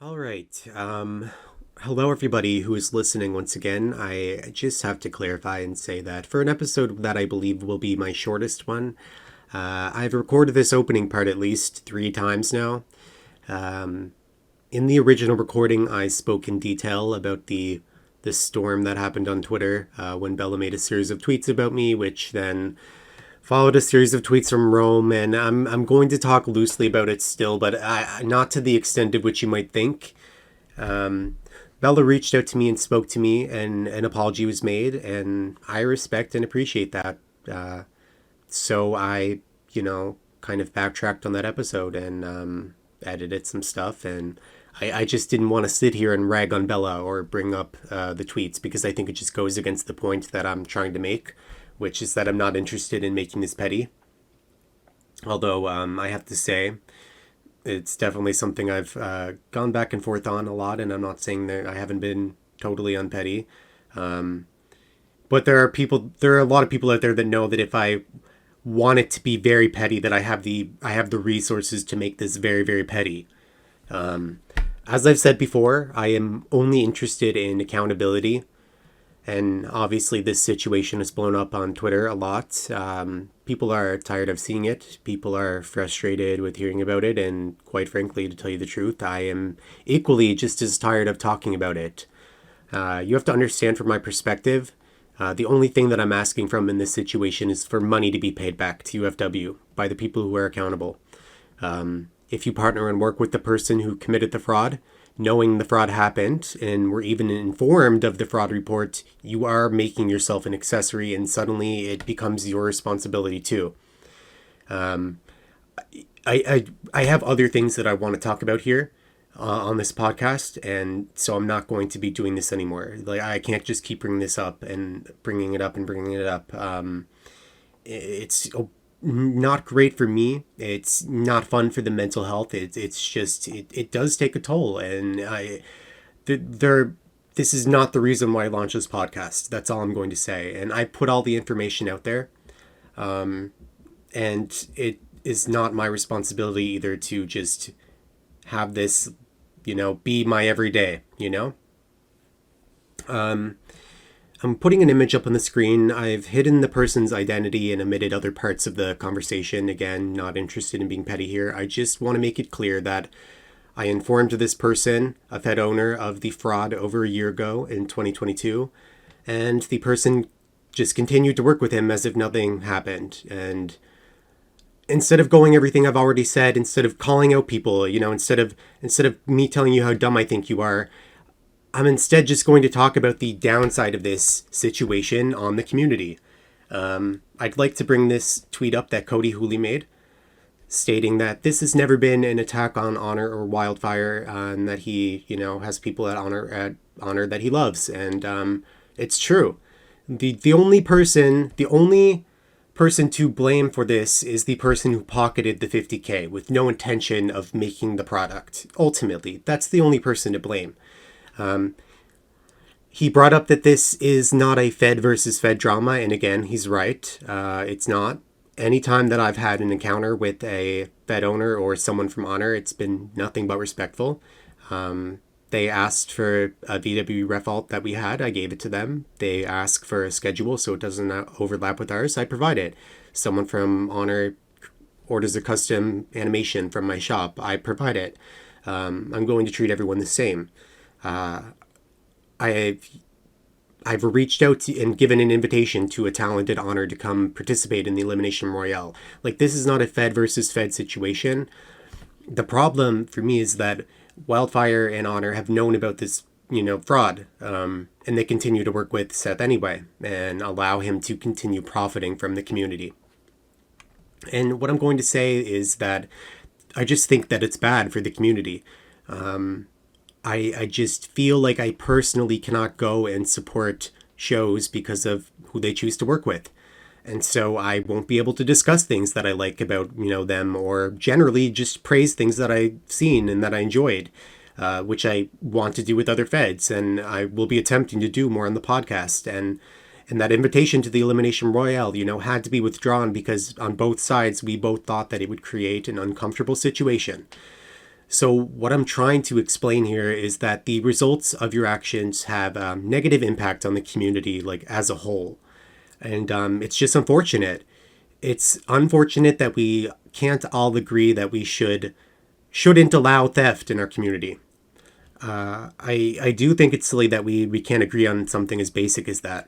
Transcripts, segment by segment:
All right. Hello, everybody who is listening once again. I just have to clarify and say that for an episode that I believe will be my shortest one, I've recorded this opening part at least 3 times now. Um, in the original recording, I spoke in detail about the storm that happened on Twitter when Bella made a series of tweets about me, which then followed a series of tweets from Rome, and I'm going to talk loosely about it still, but not to the extent of which you might think. Um, Bella reached out to me and spoke to me, and an apology was made, and I respect and appreciate that. Uh, so I, kind of backtracked on that episode and edited some stuff, and I just didn't want to sit here and rag on Bella or bring up the tweets because I think it just goes against the point that I'm trying to make, which is that I'm not interested in making this petty. Although I have to say, it's definitely something I've gone back and forth on a lot, and I'm not saying that I haven't been totally unpetty. Um, but there are a lot of people out there that know that if I want it to be very petty, that I have the resources to make this very very petty. Um, as I've said before, I am only interested in accountability. And obviously, this situation has blown up on Twitter a lot. People are tired of seeing it. People are frustrated with hearing about it. And quite frankly, to tell you the truth, I am equally just as tired of talking about it. You have to understand from my perspective, the only thing that I'm asking from in this situation is for money to be paid back to UFW by the people who are accountable. If you partner and work with the person who committed the fraud, knowing the fraud happened and were even informed of the fraud report, you are making yourself an accessory and suddenly it becomes your responsibility too. Um, I have other things that I want to talk about here on this podcast, and so I'm not going to be doing this anymore. Like I can't just keep bringing this up and bringing it up and bringing it up. It's not great for me. It's not fun for the mental health. It's just it does take a toll, and there this is not the reason why I launched this podcast. That's all I'm going to say. And I put all the information out there, and it is not my responsibility either to just have this, be my everyday. I'm putting an image up on the screen. I've hidden the person's identity and omitted other parts of the conversation. Again, not interested in being petty here. I just want to make it clear that I informed this person, a Fed owner, of the fraud over a year ago in 2022, and the person just continued to work with him as if nothing happened. And instead of going everything I've already said, instead of calling out people, instead of me telling you how dumb I think you are, I'm instead just going to talk about the downside of this situation on the community. I'd like to bring this tweet up that Cody Hooley made, stating that this has never been an attack on Honor or Wildfire, and that he, has people at Honor that he loves, and it's true. The only person to blame for this is the person who pocketed the 50K with no intention of making the product. Ultimately, that's the only person to blame. He brought up that this is not a Fed versus Fed drama, and again, he's right. It's not. Anytime that I've had an encounter with a Fed owner or someone from Honor, it's been nothing but respectful. They asked for a VWE ref alt that we had. I gave it to them. They asked for a schedule so it doesn't overlap with ours. I provide it. Someone from Honor orders a custom animation from my shop. I provide it. I'm going to treat everyone the same. I've reached out and given an invitation to a talented Honor to come participate in the Elimination Royale. Like, this is not a Fed versus Fed situation. The problem for me is that Wildfire and Honor have known about this, fraud, and they continue to work with Seth anyway and allow him to continue profiting from the community. And what I'm going to say is that I just think that it's bad for the community. I just feel like I personally cannot go and support shows because of who they choose to work with. And so I won't be able to discuss things that I like about, them, or generally just praise things that I've seen and that I enjoyed, which I want to do with other feds. And I will be attempting to do more on the podcast. And that invitation to the Elimination Royale, had to be withdrawn because on both sides, we both thought that it would create an uncomfortable situation. So what I'm trying to explain here is that the results of your actions have negative impact on the community, like as a whole, and it's just unfortunate. It's unfortunate that we can't all agree that we shouldn't allow theft in our community. I do think it's silly that we can't agree on something as basic as that.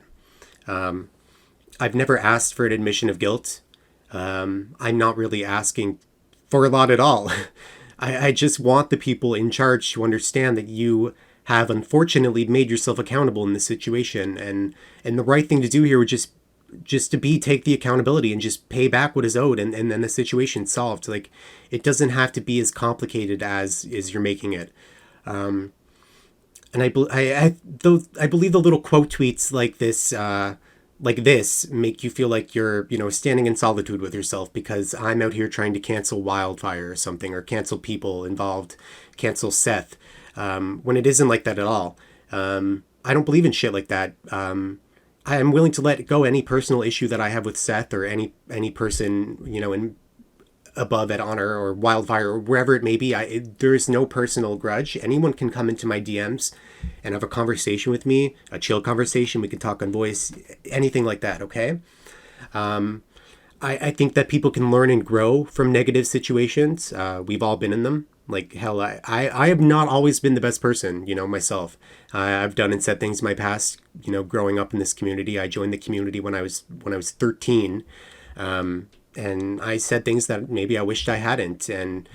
I've never asked for an admission of guilt. I'm not really asking for a lot at all. I just want the people in charge to understand that you have unfortunately made yourself accountable in this situation, and the right thing to do here would just to be take the accountability and just pay back what is owed, and then the situation's solved. Like, it doesn't have to be as complicated as you're making it. And I believe the little quote tweets like this make you feel like you're, standing in solitude with yourself because I'm out here trying to cancel Wildfire or something, or cancel people involved, cancel Seth, when it isn't like that at all. I don't believe in shit like that. I am willing to let go any personal issue that I have with Seth or any person, in above at Honor or Wildfire or wherever it may be. There is no personal grudge. Anyone can come into my DMs and have a conversation with me, a chill conversation. We can talk on voice, anything like that. Okay. I think that people can learn and grow from negative situations. We've all been in them. Like, hell, I have not always been the best person, myself. I've done and said things in my past, growing up in this community. I joined the community when I was 13. And I said things that maybe I wished I hadn't. And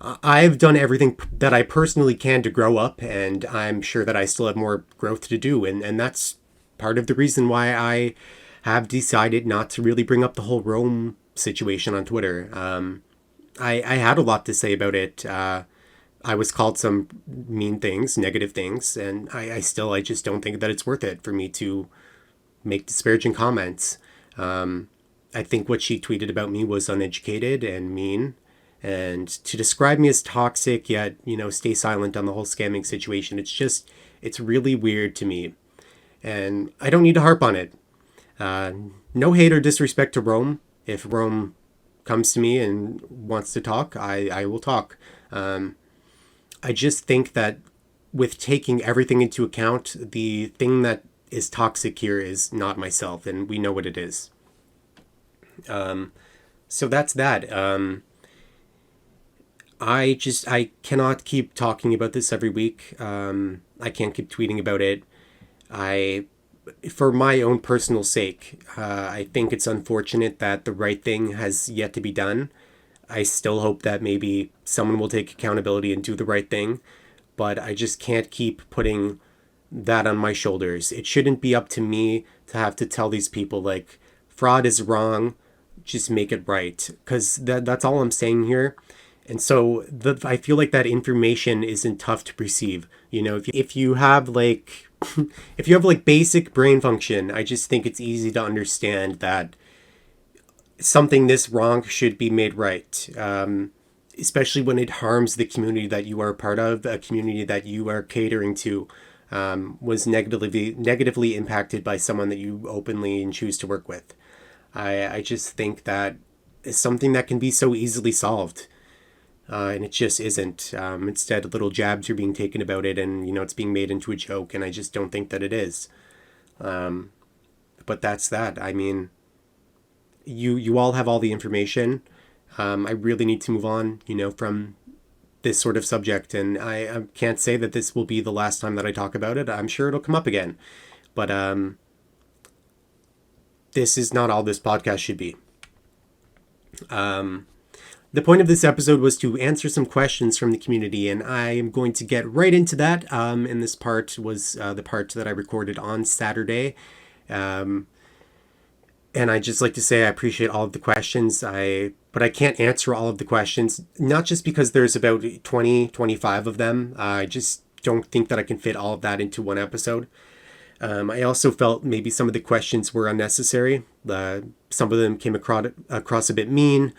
I've done everything that I personally can to grow up, and I'm sure that I still have more growth to do. And that's part of the reason why I have decided not to really bring up the whole Rome situation on Twitter. I had a lot to say about it. I was called some mean things, negative things, and I just don't think that it's worth it for me to make disparaging comments. I think what she tweeted about me was uneducated and mean. And to describe me as toxic, yet, stay silent on the whole scamming situation, it's really weird to me. And I don't need to harp on it. No hate or disrespect to Rome. If Rome comes to me and wants to talk, I will talk. I just think that with taking everything into account, the thing that is toxic here is not myself, and we know what it is. So that's that. I cannot keep talking about this every week. I can't keep tweeting about it. For my own personal sake, I think it's unfortunate that the right thing has yet to be done. I still hope that maybe someone will take accountability and do the right thing, but I just can't keep putting that on my shoulders. It shouldn't be up to me to have to tell these people, like, fraud is wrong, just make it right, because that's all I'm saying here. And so I feel like that information isn't tough to perceive. If you have like if you have like basic brain function, I just think it's easy to understand that something this wrong should be made right. Especially when it harms the community that you are a part of, a community that you are catering to, was negatively impacted by someone that you openly and choose to work with. I just think that is something that can be so easily solved. And it just isn't. Instead, little jabs are being taken about it, and it's being made into a joke, and I just don't think that it is. But that's that. I mean, you all have all the information. I really need to move on, from this sort of subject, and I can't say that this will be the last time that I talk about it. I'm sure it'll come up again, but this is not all this podcast should be. The point of this episode was to answer some questions from the community, and I am going to get right into that. And this part was the part that I recorded on Saturday. And I'd just like to say I appreciate all of the questions. But I can't answer all of the questions, not just because there's about 25 of them. I just don't think that I can fit all of that into one episode. I also felt maybe some of the questions were unnecessary. Some of them came across a bit mean.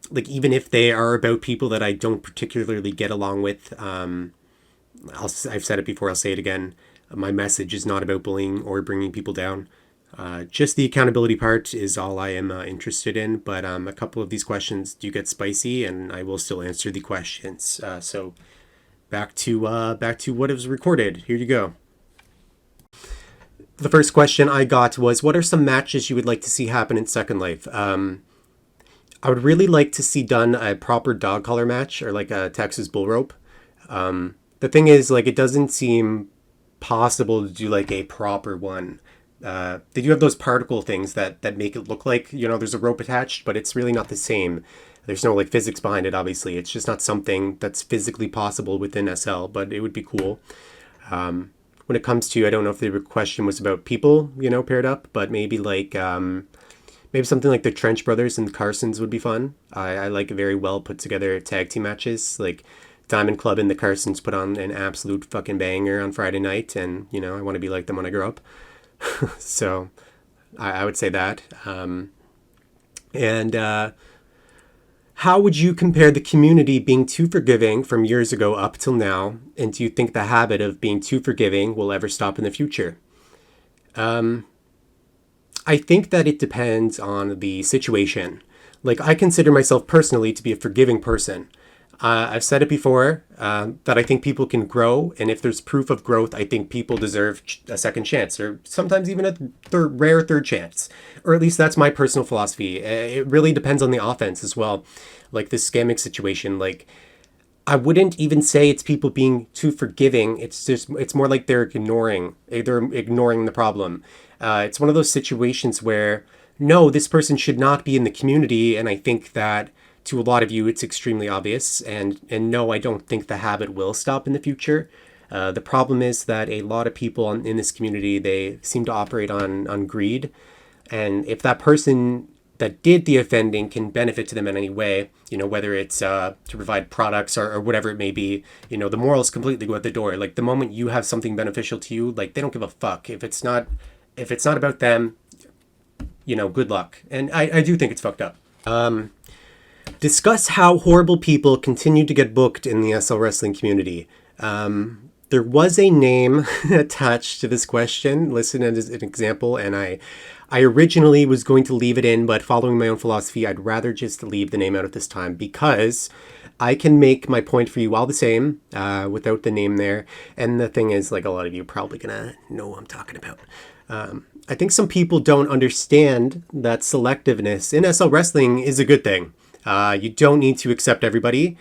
Like, even if they are about people that I don't particularly get along with, I've said it before, I'll say it again. My message is not about bullying or bringing people down. Just the accountability part is all I am interested in, but a couple of these questions do get spicy, and I will still answer the questions. So back to what is recorded. Here you go. The first question I got was, what are some matches you would like to see happen in Second Life? I would really like to see done a proper dog collar match, or like a Texas bull rope. The thing is, like, it doesn't seem possible to do like a proper one. They do have those particle things that make it look like, there's a rope attached, but it's really not the same. There's no like physics behind it, obviously. It's just not something that's physically possible within SL, but it would be cool. When it comes to, I don't know if the question was about people, paired up, but maybe like, maybe something like the Trench Brothers and the Carsons would be fun. I like very well put together tag team matches. Like Diamond Club and the Carsons put on an absolute fucking banger on Friday night, and, I want to be like them when I grow up. So I would say that. And how would you compare the community being too forgiving from years ago up till now? And do you think the habit of being too forgiving will ever stop in the future? I think that it depends on the situation. Like, I consider myself personally to be a forgiving person. I've said it before, that I think people can grow, and if there's proof of growth, I think people deserve a second chance, or sometimes even a rare third chance. Or at least that's my personal philosophy. It really depends on the offense as well. Like this scamming situation, like, I wouldn't even say it's people being too forgiving. It's more like they're ignoring the problem. It's one of those situations where, no, this person should not be in the community, and I think that to a lot of you, it's extremely obvious. And no, I don't think the habit will stop in the future. The problem is that a lot of people in this community, they seem to operate on greed. And if that person that did the offending can benefit to them in any way, whether it's to provide products or whatever it may be, the morals completely go out the door. Like the moment you have something beneficial to you, like they don't give a fuck. If it's not about them, good luck. And I do think it's fucked up. Discuss how horrible people continue to get booked in the SL wrestling community. There was a name attached to this question, listed as an example, and I originally was going to leave it in, but following my own philosophy, I'd rather just leave the name out at this time, because I can make my point for you all the same without the name there. And the thing is, like, a lot of you are probably gonna know what I'm talking about. I think some people don't understand that selectiveness in SL wrestling is a good thing. You don't need to accept everybody.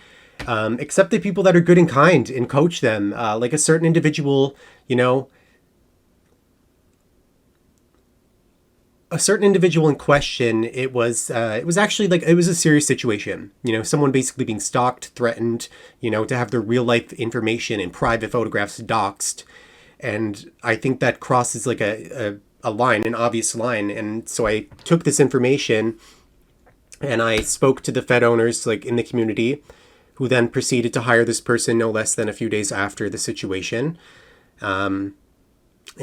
Accept the people that are good and kind and coach them. Like a certain individual, a certain individual in question, it was actually like, it was a serious situation. Someone basically being stalked, threatened, to have their real life information and private photographs doxed. And I think that crosses like a line, an obvious line. And so I took this information and I spoke to the Fed owners, like, in the community, who then proceeded to hire this person no less than a few days after the situation. And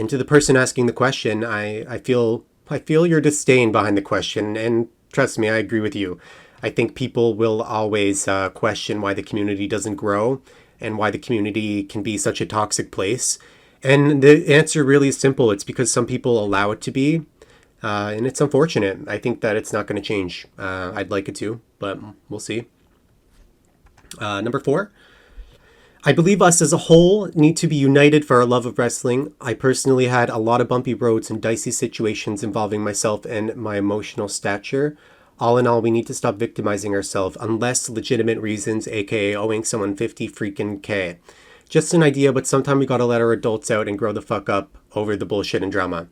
to the person asking the question, I feel your disdain behind the question. And trust me, I agree with you. I think people will always question why the community doesn't grow and why the community can be such a toxic place. And the answer really is simple. It's because some people allow it to be. And it's unfortunate. I think that it's not going to change. I'd like it to, but we'll see. Number 4. I believe us as a whole need to be united for our love of wrestling. I personally had a lot of bumpy roads and dicey situations involving myself and my emotional stature. All in all, we need to stop victimizing ourselves unless legitimate reasons, aka owing someone 50 freaking K. Just an idea, but sometime we gotta let our adults out and grow the fuck up over the bullshit and drama.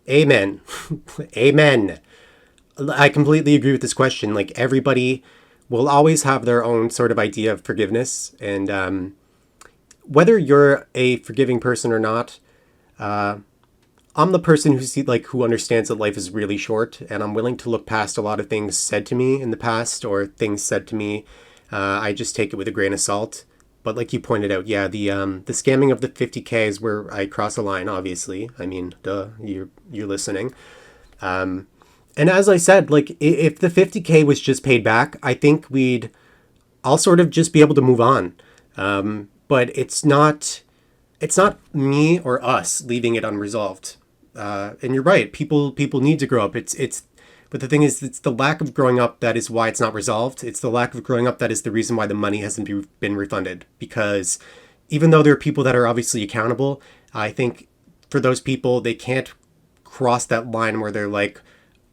Amen. Amen. I completely agree with this question. Like, everybody will always have their own sort of idea of forgiveness. And whether you're a forgiving person or not, I'm the person who understands that life is really short, and I'm willing to look past a lot of things said to me in the past, or things said to me. I just take it with a grain of salt. But like you pointed out, yeah, the scamming of the 50K is where I cross a line, obviously. I mean, duh, you're listening. And as I said, like, if the 50K was just paid back, I think we'd all sort of just be able to move on. But it's not me or us leaving it unresolved. And you're right. People need to grow up. But the thing is, it's the lack of growing up that is why it's not resolved. It's the lack of growing up that is the reason why the money hasn't been refunded. Because even though there are people that are obviously accountable, I think for those people, they can't cross that line where they're like,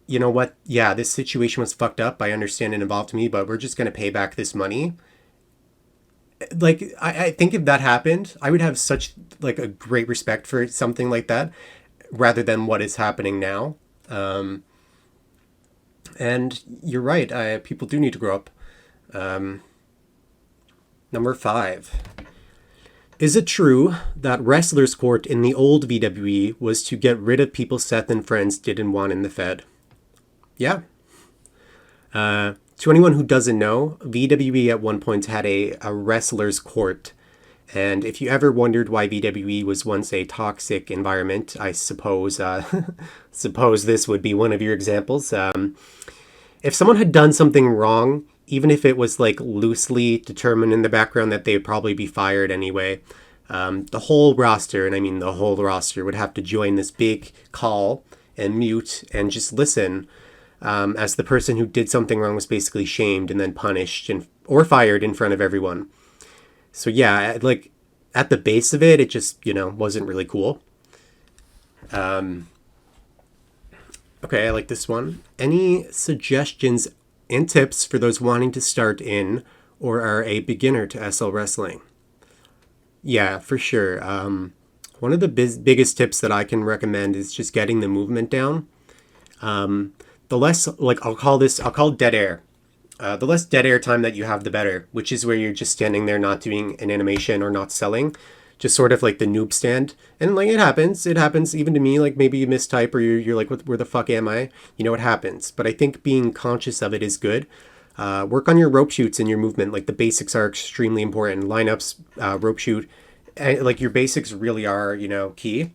you know what? Yeah, this situation was fucked up. I understand it involved me, but we're just going to pay back this money. Like, I think if that happened, I would have such like a great respect for something like that rather than what is happening now. And you're right. People do need to grow up. Number 5. Is it true that Wrestler's Court in the old VWE was to get rid of people Seth and friends didn't want in the Fed? Yeah. To anyone who doesn't know, VWE at one point had a Wrestler's Court. And if you ever wondered why VWE was once a toxic environment, I suppose suppose this would be one of your examples. If someone had done something wrong, even if it was like loosely determined in the background that they would probably be fired anyway, the whole roster, and I mean the whole roster, would have to join this big call and mute and just listen as the person who did something wrong was basically shamed and then punished or fired in front of everyone. So yeah, like at the base of it, it just, wasn't really cool. Okay, I like this one. Any suggestions and tips for those wanting to start in or are a beginner to SL wrestling? Yeah, for sure. One of the biggest tips that I can recommend is just getting the movement down. The less, like, I'll call it dead air. The less dead air time that you have, the better, which is where you're just standing there not doing an animation or not selling, just sort of like the noob stand. And like it happens even to me, like maybe you mistype or you're like, where the fuck am I? It happens. But I think being conscious of it is good. Work on your rope shoots and your movement. Like the basics are extremely important. Lineups, rope shoot, like your basics really are, key.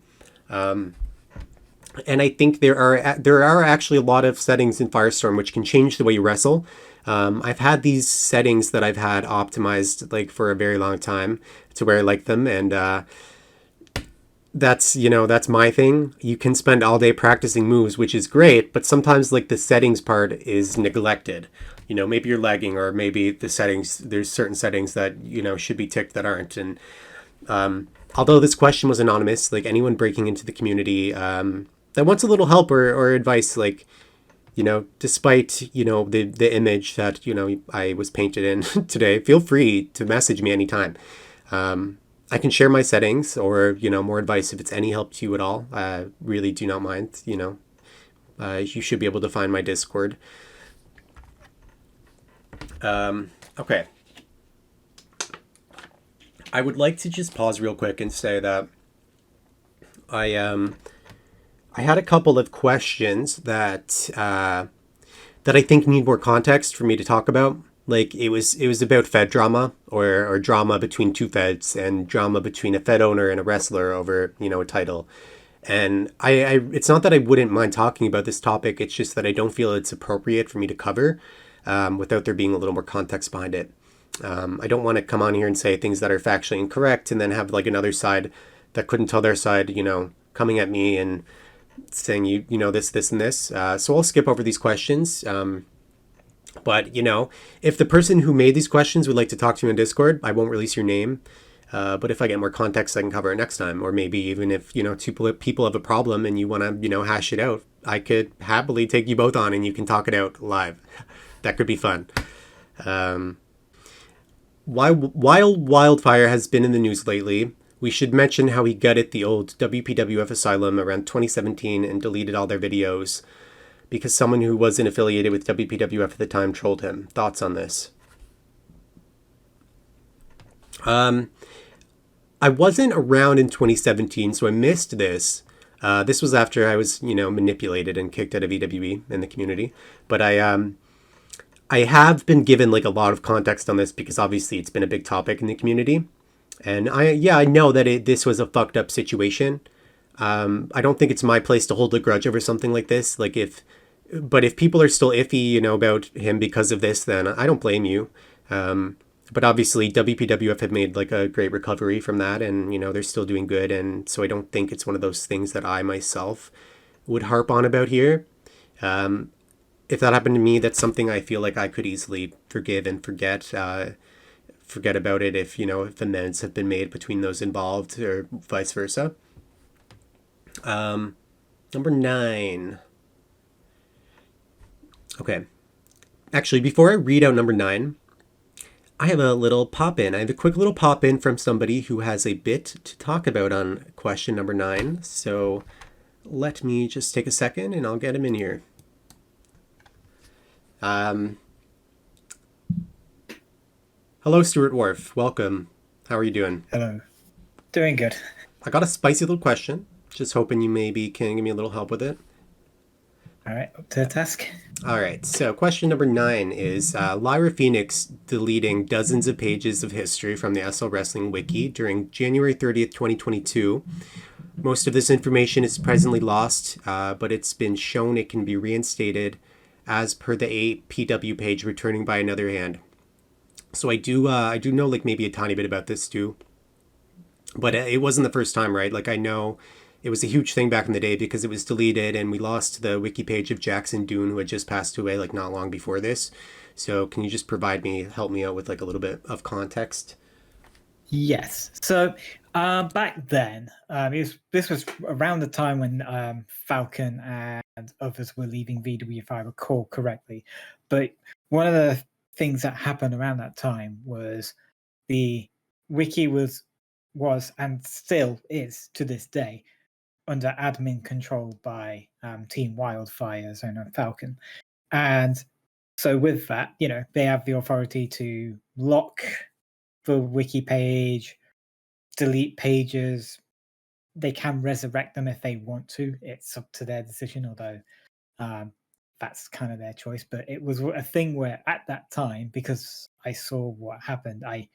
And I think there are actually a lot of settings in Firestorm which can change the way you wrestle. I've had these settings that I've had optimized like for a very long time to where I like them, and that's my thing. You can spend all day practicing moves, which is great, but sometimes like the settings part is neglected. Maybe you're lagging, or maybe there's certain settings that should be ticked that aren't. And although this question was anonymous, like anyone breaking into the community that wants a little help or advice, like despite the image that I was painted in today, feel free to message me anytime. I can share my settings or more advice if it's any help to you at all. Really do not mind. You should be able to find my Discord. Okay. I would like to just pause real quick and say that I had a couple of questions that I think need more context for me to talk about. Like it was about Fed drama or drama between two Feds and drama between a Fed owner and a wrestler over a title. And I it's not that I wouldn't mind talking about this topic. It's just that I don't feel it's appropriate for me to cover without there being a little more context behind it. I don't want to come on here and say things that are factually incorrect and then have like another side that couldn't tell their side, coming at me and saying this and this. So I'll skip over these questions. But if the person who made these questions would like to talk to me on Discord, I won't release your name. But if I get more context, I can cover it next time. Or maybe even if two people have a problem and you want to hash it out, I could happily take you both on and you can talk it out live. That could be fun. While Wildfire has been in the news lately, we should mention how he gutted the old WPWF Asylum around 2017 and deleted all their videos because someone who wasn't affiliated with WPWF at the time trolled him. Thoughts on this? I wasn't around in 2017, so I missed this. This was after I was, manipulated and kicked out of VWE in the community. But I have been given like a lot of context on this because obviously it's been a big topic in the community. And I know that this was a fucked up situation. I don't think it's my place to hold a grudge over something like this. But if people are still iffy, about him because of this, then I don't blame you. But obviously WPWF have made like a great recovery from that, and they're still doing good, and so I don't think it's one of those things that I myself would harp on about here. If that happened to me, that's something I feel like I could easily forgive and forget about it if amends have been made between those involved or vice versa. Number 9. Okay. Actually, before I read out number 9, I have a little pop in. I have a quick little pop in from somebody who has a bit to talk about on question number 9. So let me just take a second and I'll get him in here. Hello, Stuart Wharf. Welcome. How are you doing? Hello. Doing good. I got a spicy little question. Just hoping you maybe can give me a little help with it. All right, up to the task. All right, so question number 9 is Lyra Phoenix deleting dozens of pages of history from the SL Wrestling Wiki during January 30th, 2022. Most of this information is presently lost, but it's been shown it can be reinstated as per the APW page returning by another hand. So I do know like maybe a tiny bit about this too, but it wasn't the first time, right? Like I know it was a huge thing back in the day because it was deleted and we lost the wiki page of Jackson Dune, who had just passed away like not long before this. So can you just help me out with like a little bit of context? Yes. So back then, this was around the time when Falcon and others were leaving VW, if I recall correctly. But one of the things that happened around that time was the wiki was and still is to this day under admin control by Team Wildfire, Zona Falcon. And so with that, they have the authority to lock the wiki page, delete pages. They can resurrect them if they want to. It's up to their decision, although that's kind of their choice. But it was a thing where at that time, because I saw what happened, I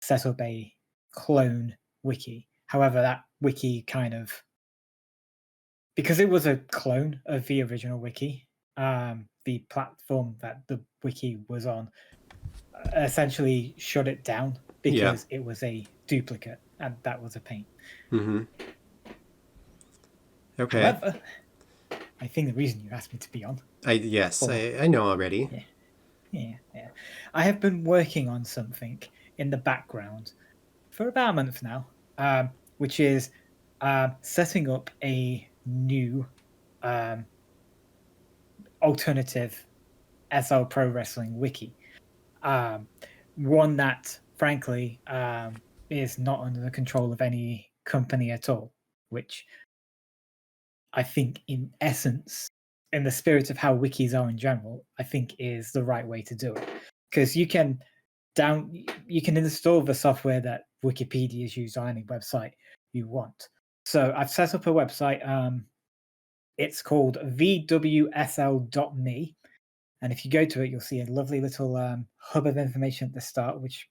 set up a clone wiki. However, that wiki kind of, because it was a clone of the original wiki, the platform that the wiki was on essentially shut it down Yeah. because it was a duplicate, and that was a pain. Mm-hmm. Okay. However, I think the reason you asked me to be on Yes, for I know already. yeah, yeah, I have been working on something in the background for about a month now, which is setting up a new alternative SL Pro Wrestling wiki. One that, frankly, is not under the control of any company at all, which I think, in essence, in the spirit of how wikis are in general, I think is the right way to do it. Because you can install the software that Wikipedia is used on any website you want. So I've set up a website. It's called VWSL.me. And if you go to it, you'll see a lovely little hub of information at the start, which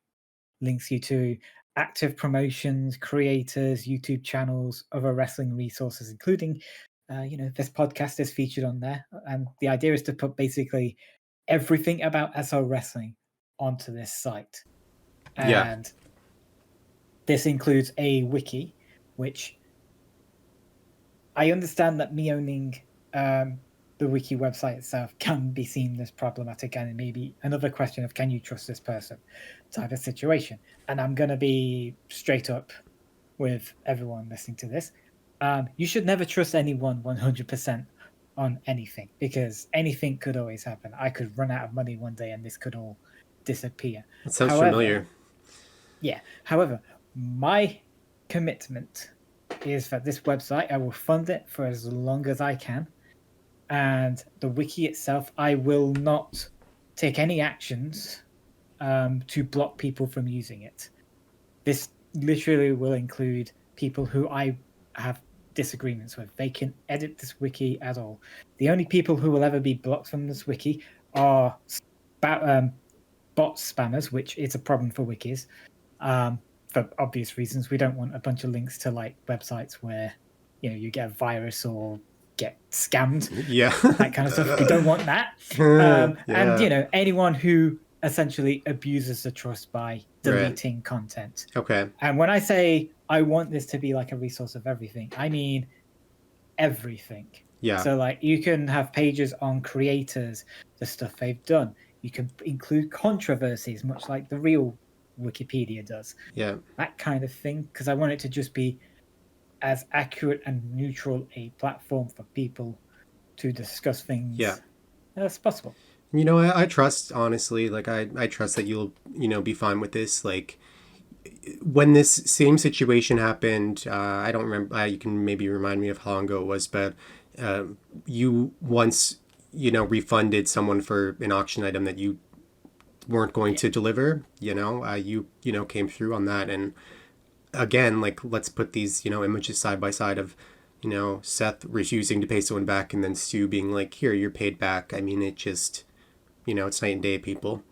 links you to active promotions, creators, YouTube channels, other wrestling resources, including, this podcast is featured on there. And the idea is to put basically everything about SL Wrestling onto this site. Yeah. And this includes a wiki, which I understand that me owning the wiki website itself can be seen as problematic, and it may be another question of, can you trust this person type of situation. And I'm going to be straight up with everyone listening to this. You should never trust anyone 100% on anything, because anything could always happen. I could run out of money one day and this could all disappear. That sounds However, familiar. however, my commitment is that this website, I will fund it for as long as I can. And the wiki itself, I will not take any actions to block people from using it. This literally will include people who I have disagreements with. They can edit this wiki at all. The only people who will ever be blocked from this wiki are bot spammers, which is a problem for wikis. For obvious reasons, we don't want a bunch of links to like websites where you get a virus or get scammed, Yeah. that kind of stuff. We don't want that. And Yeah. anyone who essentially abuses the trust by Right. deleting content. Okay. And when I say I want this to be like a resource of everything, I mean everything. Yeah. So like you can have pages on creators, the stuff they've done. You can include controversies, much like the real Wikipedia does. Yeah. That kind of thing, because I want it to just be as accurate and neutral a platform for people to discuss Yeah. things as possible. You know, I trust, honestly, like I trust that you'll, be fine with this. Like when this same situation happened, I don't remember, you can maybe remind me of how long ago it was, but you once, refunded someone for an auction item that you weren't going to deliver, you came through on that. And again, like, let's put these, images side by side of, Seth refusing to pay someone back and then Stu being like, here, you're paid back. I mean, it just, it's night and day, people.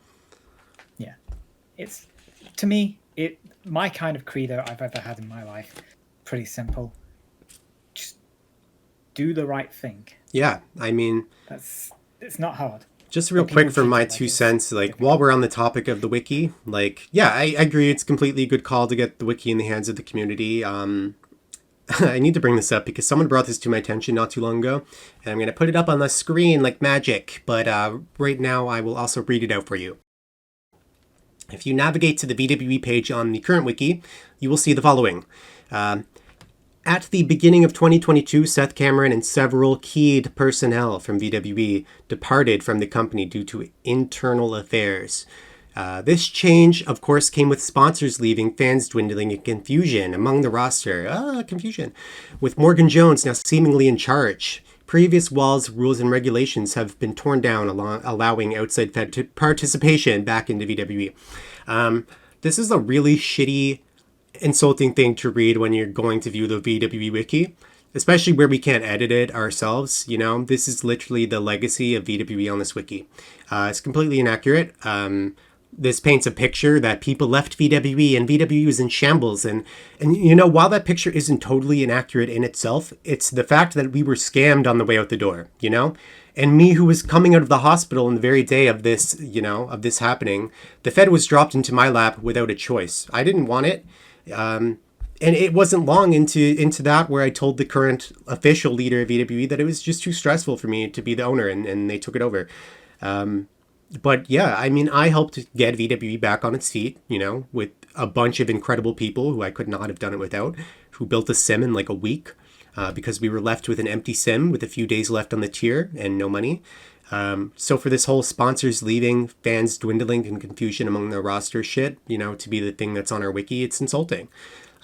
Yeah. It's, to me, my kind of credo I've ever had in my life. Pretty simple. Just do the right thing. Yeah. I mean, it's not hard. just real quick for my 2 cents, like while we're on the topic of the wiki, like, yeah, I agree. It's completely a good call to get the wiki in the hands of the community. I need to bring this up because someone brought this to my attention not too long ago, and I'm going to put it up on the screen like magic, but right now I will also read it out for you. If you navigate to the VWE page on the current wiki, you will see the following. At the beginning of 2022, Seth Cameron and several key personnel from VWE departed from the company due to internal affairs. This change, of course, came with sponsors leaving, fans dwindling, and confusion among the roster. Confusion. With Morgan Jones now seemingly in charge. Previous walls, rules, and regulations have been torn down, allowing outside participation back into VWE. This is a really shitty, insulting thing to read when you're going to view the VWE wiki, especially where we can't edit it ourselves. This is literally the legacy of VWE on this wiki. It's completely inaccurate. This paints a picture that people left VWE and VWE was in shambles. And while that picture isn't totally inaccurate in itself, it's the fact that we were scammed on the way out the door, And me, who was coming out of the hospital on the very day of this, of this happening, the Fed was dropped into my lap without a choice. I didn't want it. And it wasn't long into that where I told the current official leader of VWE that it was just too stressful for me to be the owner, and they took it over. But yeah, I mean, I helped get VWE back on its feet, with a bunch of incredible people who I could not have done it without, who built a sim in like a week, because we were left with an empty sim with a few days left on the tier and no money. So for this whole sponsors leaving, fans dwindling, and confusion among the roster shit, to be the thing that's on our wiki, it's insulting.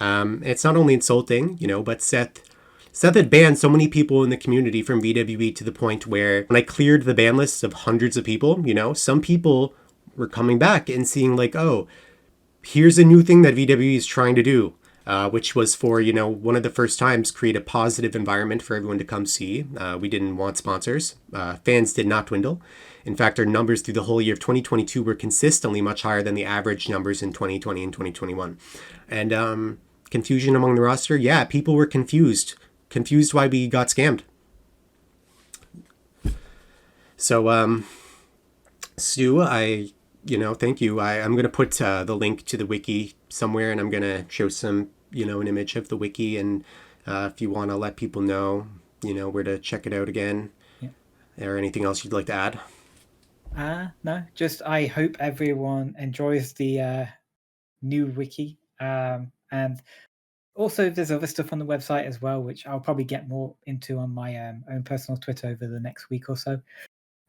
It's not only insulting, but Seth had banned so many people in the community from VWE to the point where when I cleared the ban lists of hundreds of people, some people were coming back and seeing like, oh, here's a new thing that VWE is trying to do, which was for, one of the first times create a positive environment for everyone to come see. We didn't want sponsors. Fans did not dwindle. In fact, our numbers through the whole year of 2022 were consistently much higher than the average numbers in 2020 and 2021. And confusion among the roster, yeah, people were confused why we got scammed. So, Stu, thank you. I'm going to put the link to the wiki somewhere, and I'm going to show some, an image of the wiki. And if you want to let people know, where to check it out again, yeah, or anything else you'd like to add. No, just I hope everyone enjoys the new wiki. And also, there's other stuff on the website as well, which I'll probably get more into on my own personal Twitter over the next week or so.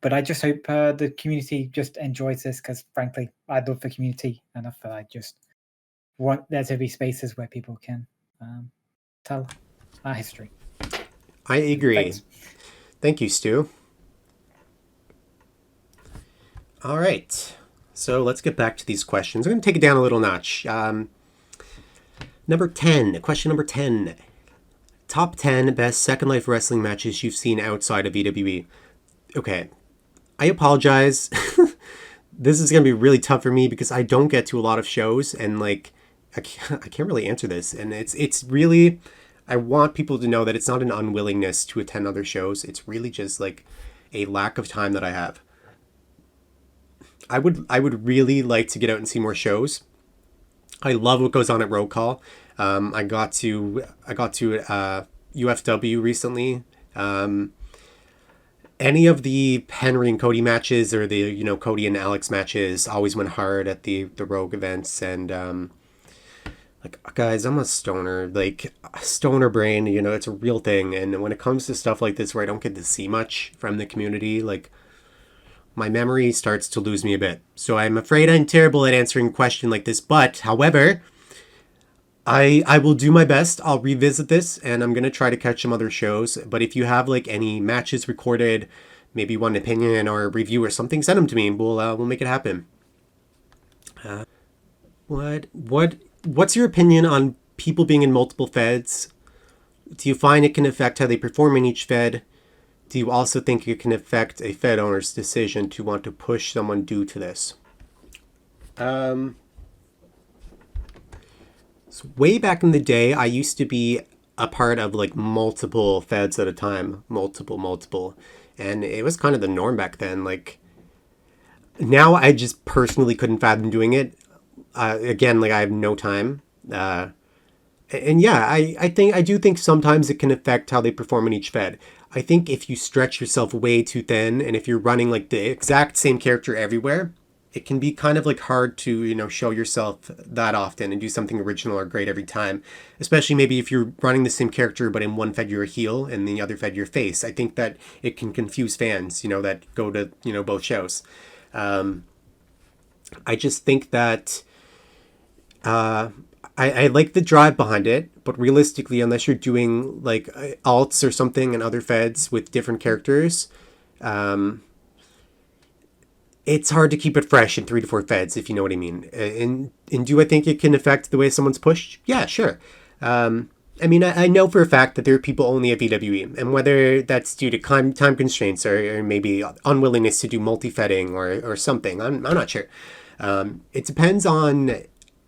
But I just hope the community just enjoys this because, frankly, I love the community enough that I just want there to be spaces where people can tell our history. I agree. Thanks. Thank you, Stu. All right. So let's get back to these questions. I'm going to take it down a little notch. Number 10, question number 10. Top 10 best Second Life wrestling matches you've seen outside of VWE. Okay, I apologize. This is going to be really tough for me because I don't get to a lot of shows and like I can't really answer this. And it's really, I want people to know that it's not an unwillingness to attend other shows. It's really just like a lack of time that I have. I would really like to get out and see more shows. I love what goes on at Roll Call. I got to UFW recently. Any of the Henry and Cody matches, or the Cody and Alex matches, always went hard at the Rogue events. And like, guys, I'm a stoner, like stoner brain. It's a real thing. And when it comes to stuff like this, where I don't get to see much from the community, like, my memory starts to lose me a bit. So I'm afraid I'm terrible at answering a question like this. But however, I will do my best. I'll revisit this, and I'm gonna try to catch some other shows. But if you have like any matches recorded, maybe one opinion or a review or something, send them to me. We'll make it happen. What's your opinion on people being in multiple feds? Do you find it can affect how they perform in each fed? Do you also think it can affect a fed owner's decision to want to push someone due to this? Um, so way back in the day, I used to be a part of like multiple feds at a time, multiple, and it was kind of the norm back then. Like, now, I just personally couldn't fathom doing it. Again, like, I have no time. Uh, and yeah, I do think sometimes it can affect how they perform in each fed. I think if you stretch yourself way too thin, and if you're running like the exact same character everywhere, it can be kind of like hard to show yourself that often and do something original or great every time. Especially maybe if you're running the same character, but in one fed you're a heel and the other fed you're face. I think that it can confuse fans, that go to both shows. Um, I just think that uh, I like the drive behind it, but realistically, unless you're doing like alts or something and other feds with different characters, um, it's hard to keep it fresh in 3 to 4 feds, if you know what I mean. And do I think it can affect the way someone's pushed? Yeah, sure. I mean, I know for a fact that there are people only at VWE, and whether that's due to time constraints, or maybe unwillingness to do multi-fedding, or something, I'm not sure. It depends on,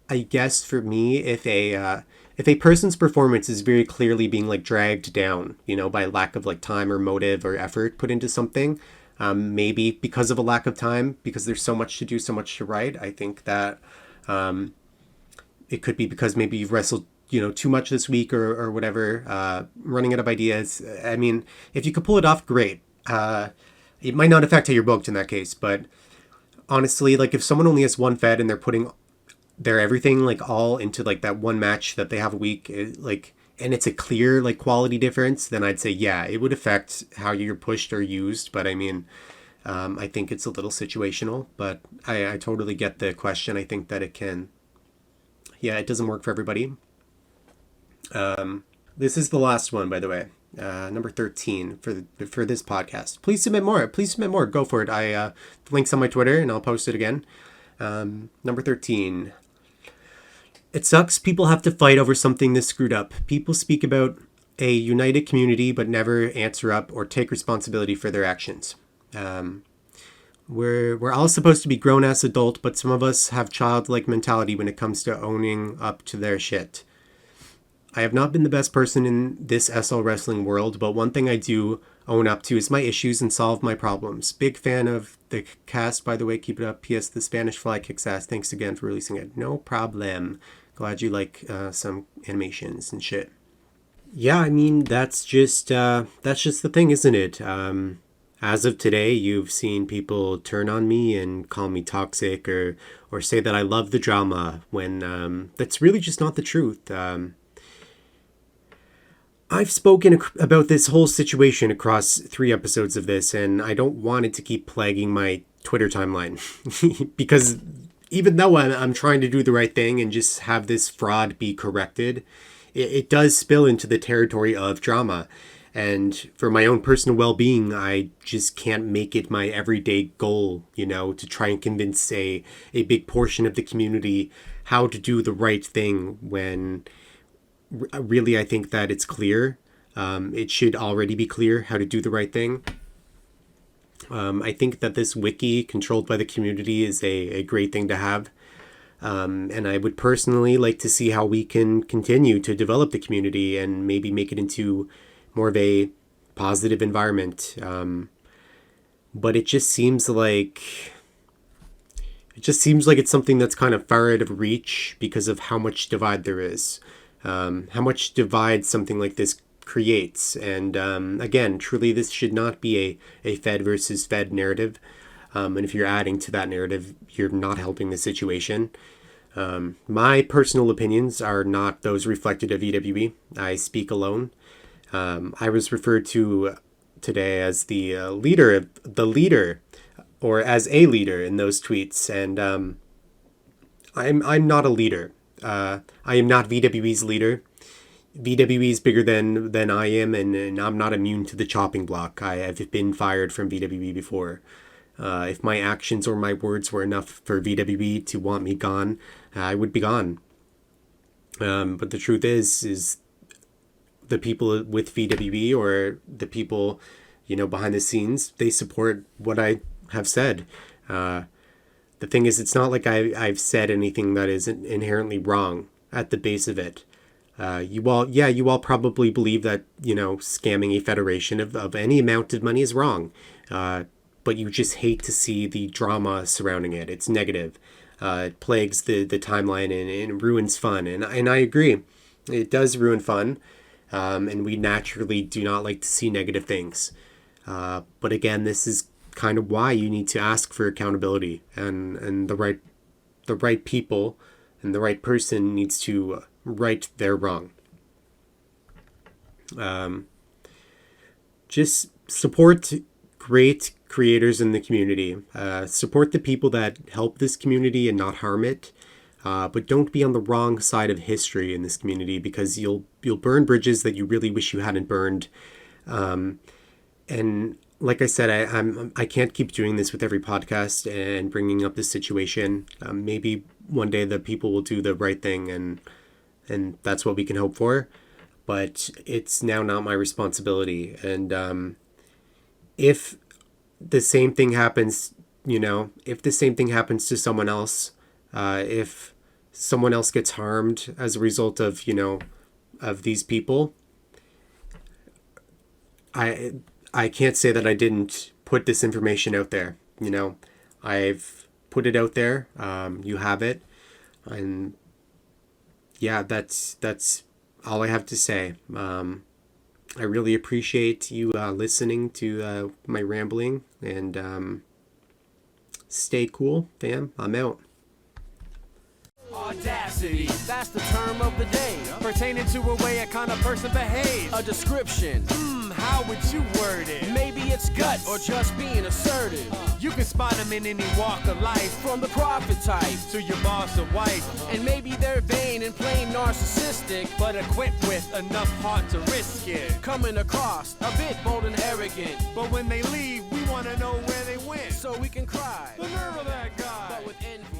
I guess, for me, if a person's performance is very clearly being like dragged down, by lack of like time or motive or effort put into something. Maybe because of a lack of time, because there's so much to do, so much to write. I think that it could be because maybe you've wrestled, too much this week, or whatever, running out of ideas. I mean, if you could pull it off, great. It might not affect how you're booked in that case, but honestly, like, if someone only has one fed and they're putting their everything like all into like that one match that they have a week, like, and it's a clear like quality difference, then I'd say yeah, it would affect how you're pushed or used. But I mean, I think it's a little situational, but I totally get the question. I think that it can, yeah, it doesn't work for everybody. This is the last one, by the way. Number 13 for this podcast. Please submit more. Please submit more. Go for it. The link's on my Twitter, and I'll post it again. Number 13. It sucks people have to fight over something this screwed up. People speak about a united community but never answer up or take responsibility for their actions. Um, we're all supposed to be grown ass adult, but some of us have childlike mentality when it comes to owning up to their shit. I have not been the best person in this SL wrestling world, but one thing I do own up to is my issues and solve my problems. Big fan of the cast, by the way. Keep it up. P.S. The Spanish Fly kicks ass. Thanks again for releasing it. No problem. Glad you like some animations and shit. Yeah, I mean, that's just the thing, isn't it? As of today, you've seen people turn on me and call me toxic, or say that I love the drama, when that's really just not the truth. I've spoken about this whole situation across 3 episodes of this, and I don't want it to keep plaguing my Twitter timeline. Because even though I'm trying to do the right thing and just have this fraud be corrected, it does spill into the territory of drama. And for my own personal well-being, I just can't make it my everyday goal, to try and convince a big portion of the community how to do the right thing, when really I think that it's clear. It should already be clear how to do the right thing. I think that this wiki controlled by the community is a great thing to have. And I would personally like to see how we can continue to develop the community and maybe make it into more of a positive environment. But it just seems like It just seems like it's something that's kind of far out of reach because of how much divide there is, how much divide something like this creates. And again, truly, this should not be a Fed versus Fed narrative. And if you're adding to that narrative, you're not helping the situation. My personal opinions are not those reflected of VWE. I speak alone. I was referred to today as the leader, or as a leader in those tweets, and I'm not a leader. I am not VWE's leader. VWE is bigger than I am, and I'm not immune to the chopping block. I have been fired from VWE before. If my actions or my words were enough for VWE to want me gone, I would be gone. But the truth is the people with VWE, or the people, behind the scenes, they support what I have said. The thing is, it's not like I've said anything that is inherently wrong at the base of it. You all probably believe that, scamming a federation of any amount of money is wrong. But you just hate to see the drama surrounding it. It's negative. It plagues the timeline, and ruins fun. And I agree. It does ruin fun. And we naturally do not like to see negative things. But again, this is kind of why you need to ask for accountability, and the right people and the right person needs to right their wrong. Just support great creators in the community. Support the people that help this community and not harm it. But don't be on the wrong side of history in this community, because you'll burn bridges that you really wish you hadn't burned. And like I said, I can't keep doing this with every podcast and bringing up this situation. Maybe one day the people will do the right thing, and that's what we can hope for. But it's now not my responsibility. And if the same thing happens, if the same thing happens to someone else, if someone else gets harmed as a result of, of these people, I can't say that I didn't put this information out there. I've put it out there. You have it. And yeah, that's all I have to say. I really appreciate you listening to my rambling, and stay cool, fam. I'm out. Audacity, that's the term of the day, pertaining to a way a kind of person behaves. A description, how would you word it? Maybe it's guts, or just being assertive. You can spot them in any walk of life, from the prophet type to your boss or wife. And maybe they're vain and plain narcissistic, but equipped with enough heart to risk it. Coming across a bit bold and arrogant, but when they leave, we want to know where they went, so we can cry. The nerve of that guy. But with envy